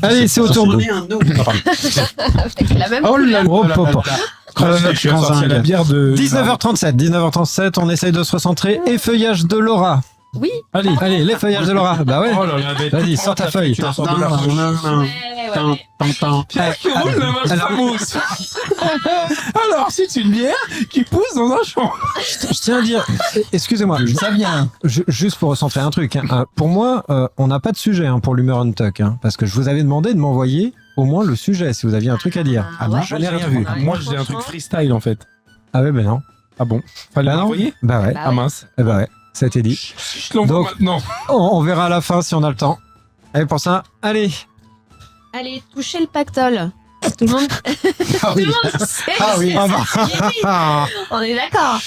Allez, c'est au tour de... Avec la même Oh là là Oh, là là papa. là. Je suis sorti la bière de... 19h37, on essaye de se recentrer. Effeuillage de Laura. Oui. Allez, l'effeuillage de Laura. Bah ouais. Oh là là, mais Vas-y, tout sors ta le monde, feuille. tu la sors de la bouche. Qui roule le Malfamous. Alors, c'est une bière qui pousse dans un champ. Je tiens à dire, excusez-moi, Ça vient. juste pour recentrer un truc. Pour moi, on n'a pas de sujet pour l'humeur Untuck, parce que je vous avais demandé de m'envoyer au moins le sujet, si vous aviez un truc à dire. Ah ouais. Je n'ai rien vu. Moi, j'ai un truc freestyle en fait. Ah ouais, ben non. Ah bon? Fallait Bah non. l'envoyer? Bah ouais. Bah Ah mince. Bah ouais, ça a été dit. Je l'envoie Donc- maintenant. On verra à la fin si on a le temps. Allez, pour ça, allez. Allez, touchez le pactole. Tout le monde, Ah tout oui. le monde sait. Ah oui. On est d'accord.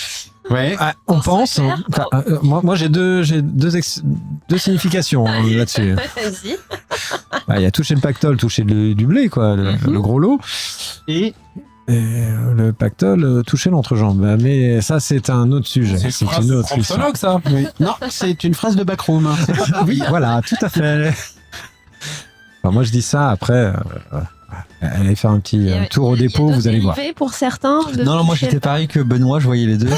Ouais. On On se pense. repère. Moi, j'ai deux significations là-dessus. Vas-y. Bah, il y a toucher le pactole, toucher du blé, quoi, le gros lot. Et Le pactole, toucher l'entrejambe. Bah, mais ça, c'est un autre sujet. C'est C'est une autre histoire. promptologue, ça. non, c'est une phrase de backroom. Oui, voilà, tout à fait. Enfin, moi, je dis ça après. Allez faire un petit tour au dépôt, vous allez voir. Dérivé pour certains. de Non, moi toucher j'étais le pareil que Benoît, je voyais les deux.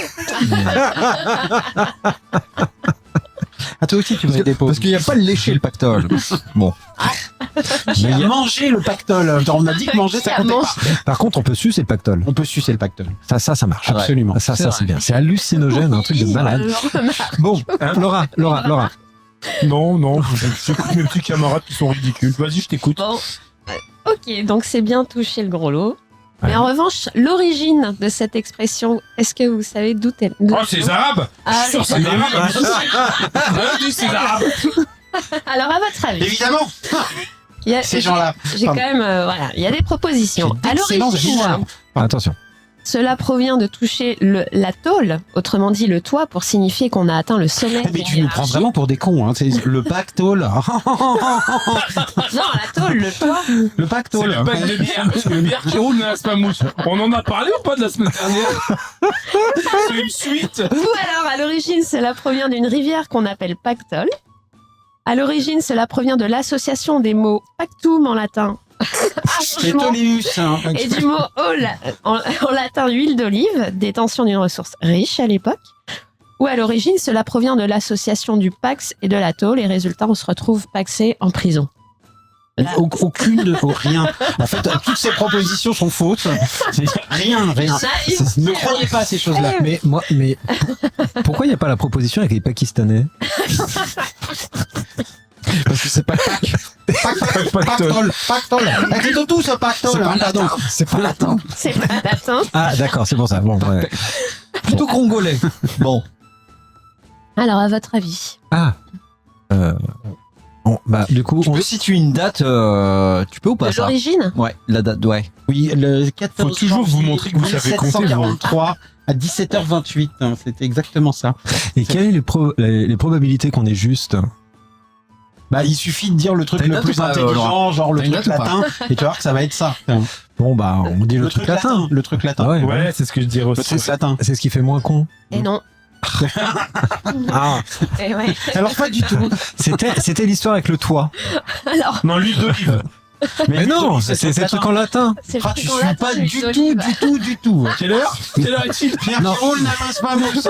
Ah, toi aussi tu voyais des parce qu'il n'y a pas le lécher le pactole. Bon. J'ai mangé le pactole. Genre, on a dit que manger ça comptait pas. Par contre, on peut sucer le pactole. On peut sucer le pactole. Ça marche. Absolument. Ça, C'est c'est vrai. bien. C'est hallucinogène, un truc de malade. Bon, Laura. Non, j'écoute mes petits camarades qui sont ridicules. Vas-y, je t'écoute. Bon. Ok, donc c'est bien toucher le gros lot. Ouais. Mais en revanche, l'origine de cette expression, est-ce que vous savez d'où elle Oh, c'est les Arabes. Ah, Je suis sûr, c'est les Arabes. Vas-y, c'est les Arabes. Alors, à votre avis, Évidemment, il y a- ces gens-là. j'ai quand même, voilà, il y a des propositions. J'ai À d'excellentes l'origine, mémoires. Attention. cela provient de toucher la tôle, autrement dit le toit, pour signifier qu'on a atteint le sommet. Mais d'une tu nous prends hiérarchie. vraiment pour des cons, hein. C'est le pactole. Non, la tôle, le toit. Le C'est pactole. le bac de bière. Parce que le bière qui roule dans la spamouche. On en a parlé ou pas de la semaine dernière? C'est une suite. Ou alors, à l'origine, cela provient d'une rivière qu'on appelle pactole. À l'origine, cela provient de l'association des mots pactum en latin. C'est Toléus. Hein. Et du mot en latin huile d'olive, détention d'une ressource riche à l'époque. Ou à l'origine, cela provient de l'association du pax et de la tôle, et résultat, on se retrouve paxé en prison. Aucune de rien. En fait, toutes ces propositions sont fausses. Rien. Ne croyez pas à ces choses-là. Mais pourquoi il n'y a pas la proposition avec les Pakistanais? Parce que c'est pas Pactole. C'est tout ce pactole. C'est pas hein, pardon. c'est pas latin. C'est pas latin. Ah d'accord, c'est pour ça. Bon, ouais. Plutôt congolais. Bon. Alors, à votre avis? Bah du coup, Tu peux situer une date, tu peux ou pas De ça? l'origine? Ouais, la date, ouais. Oui, le 14 Faut toujours vous montrer que vous savez compter, vous. 1743 à 17h28. Hein, c'était exactement ça. et quelles sont les probabilités qu'on est juste? Bah, il suffit de dire le truc T'as une le date plus ou pas, intelligent, Laura genre le T'as une truc date ou pas latin, et tu vas voir que ça va être ça. Bon bah on dit le truc latin. Le truc latin. Ah ouais, Ouais, c'est ce que je dirais Le aussi. truc latin. C'est ce qui fait moins con. Et non. Ah, Et ouais. Alors, pas du tout. c'était l'histoire avec le toit. Alors, Non, l'huile d'olive. Mais non, c'est le truc en latin. c'est le Ah, truc tu en suis latin, pas l'huile du d'olive. tout. Quelle heure est-il? Pierre qui roule n'avance pas mousse.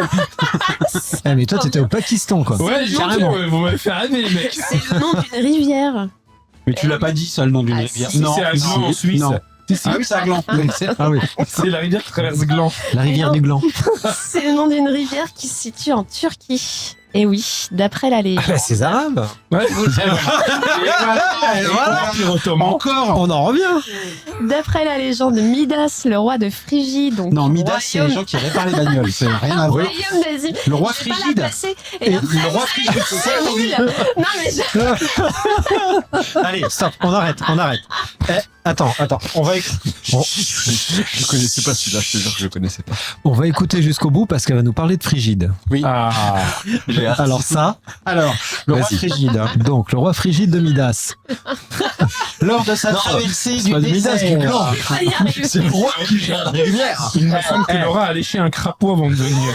Eh, mais toi t'étais au Pakistan quoi. Ouais, Carrément. carrément. Vous m'avez fait rêver, les mecs. C'est le nom d'une rivière. Mais tu l'as pas dit ça, le nom d'une Ah, rivière. si, C'est à Gland, en Suisse. Non. Si, si. Ah oui, c'est à Gland. Ah oui, C'est la rivière qui traverse Gland. la rivière du Gland. C'est le nom d'une rivière qui se situe en Turquie. Et oui, d'après la légende. Ah bah c'est arabe. Ouais. Et voilà. L'Empire ottoman. Encore. On en revient. D'après la légende, Midas, le roi de Phrygie, donc Non, Midas, c'est les gens qui réparent les bagnoles. C'est rien à voir. royaume d'Asie. Le roi Je vais pas la Frigide. placer. Et après, le roi Frigide, c'est nul. Non mais Allez, stop, on arrête. Attends, on va Je connaissais pas celui-là, je te jure que je connaissais pas. on va écouter jusqu'au bout parce qu'elle va nous parler de Frigide. Ah. Alors ça, Alors, le roi Vas-y. Frigide, hein, donc le roi Frigide de Midas. lors de sa traversée du pas de Midas, du désert. Gland. C'est le roi qui gère les rivières. Il me semble que Laura a léché un crapaud avant de venir.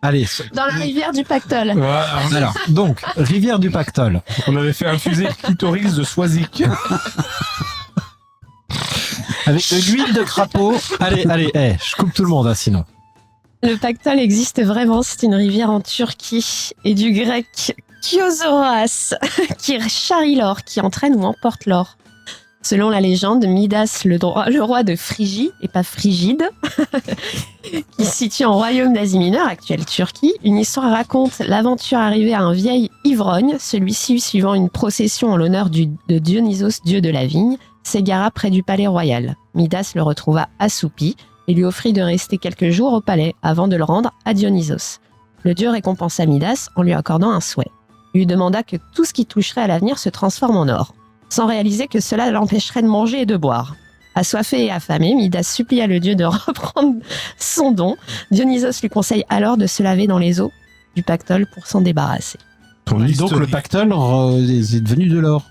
Allez, Dans la rivière du Pactole. Voilà. alors, donc, rivière du Pactole. On avait fait infuser le clitoris de Swazik. Avec de l'huile de crapaud. Allez, je coupe tout le monde, hein, sinon. Le Pactole existe vraiment, c'est une rivière en Turquie et du grec Kiozoras, qui charrie l'or, qui entraîne ou emporte l'or. Selon la légende, Midas, le roi de Phrygie, et pas Frigide, qui se situe en royaume d'Asie mineure, actuelle Turquie, une histoire raconte l'aventure arrivée à un vieil ivrogne, celui-ci suivant une procession en l'honneur de Dionysos, dieu de la vigne, s'égara près du palais royal. Midas le retrouva assoupi et lui offrit de rester quelques jours au palais avant de le rendre à Dionysos. Le dieu récompensa Midas en lui accordant un souhait. Il lui demanda que tout ce qui toucherait à l'avenir se transforme en or, sans réaliser que cela l'empêcherait de manger et de boire. Assoiffé et affamé, Midas supplia le dieu de reprendre son don. Dionysos lui conseille alors de se laver dans les eaux du Pactole pour s'en débarrasser. Ton Donc le pactole est devenu de l'or.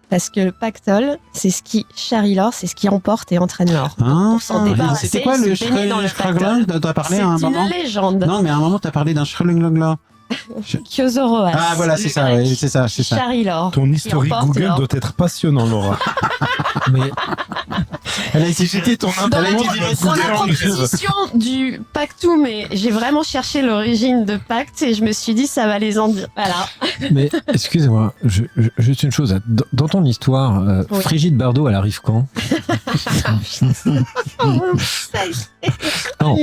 Parce que le Pactole, c'est ce qui charrie l'or, c'est ce qui emporte et entraîne l'or. Hein Pour s'en débarrasser, C'était quoi le se baigner dans le Schrögling dont t'as parlé C'est à un moment? une légende. Non, mais à un moment, t'as parlé d'un Schrögling. Kiozoras. Ah, voilà, c'est ça, oui, c'est ça. Charrie l'or. Ton historique emporte Google l'or. doit être passionnant, Laura. Mais Elle a été jetée ton Dans la, Google dans la en live. proposition du Pactou, mais j'ai vraiment cherché l'origine de Pacte et je me suis dit ça va les en dire. Voilà. Mais excusez-moi, juste une chose. Dans ton histoire, Oui. Frigide Bardot, elle arrive quand? Non,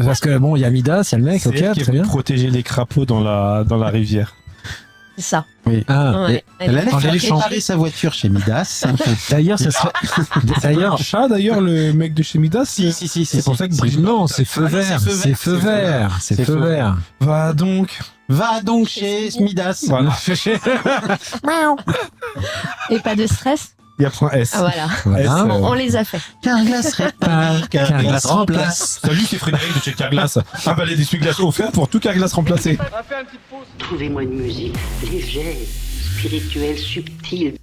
parce que bon, il y a Midas, il y a le mec, C'est ok, elle qui très bien. protéger les crapauds dans la rivière. C'est ça. Ah, Ouais. Elle allait En faire l'éléphant. réparer sa voiture chez Midas. d'ailleurs, ça serait. D'ailleurs, Un chat, d'ailleurs, le mec de chez Midas. si. C'est pour ça que Brigitte. non, c'est feu vert, c'est feu vert, c'est feu vert. Va donc. Va donc chez Midas. Voilà. Et pas de stress. Il y a point S. Ah voilà. Voilà. S, On les a fait. Carglass répare, Carglass remplace. Salut, c'est Frédéric de chez Carglass. Un balai d'essuie-glace offert pour tout Carglass remplacé. Trouvez-moi une musique légère, spirituelle, subtile.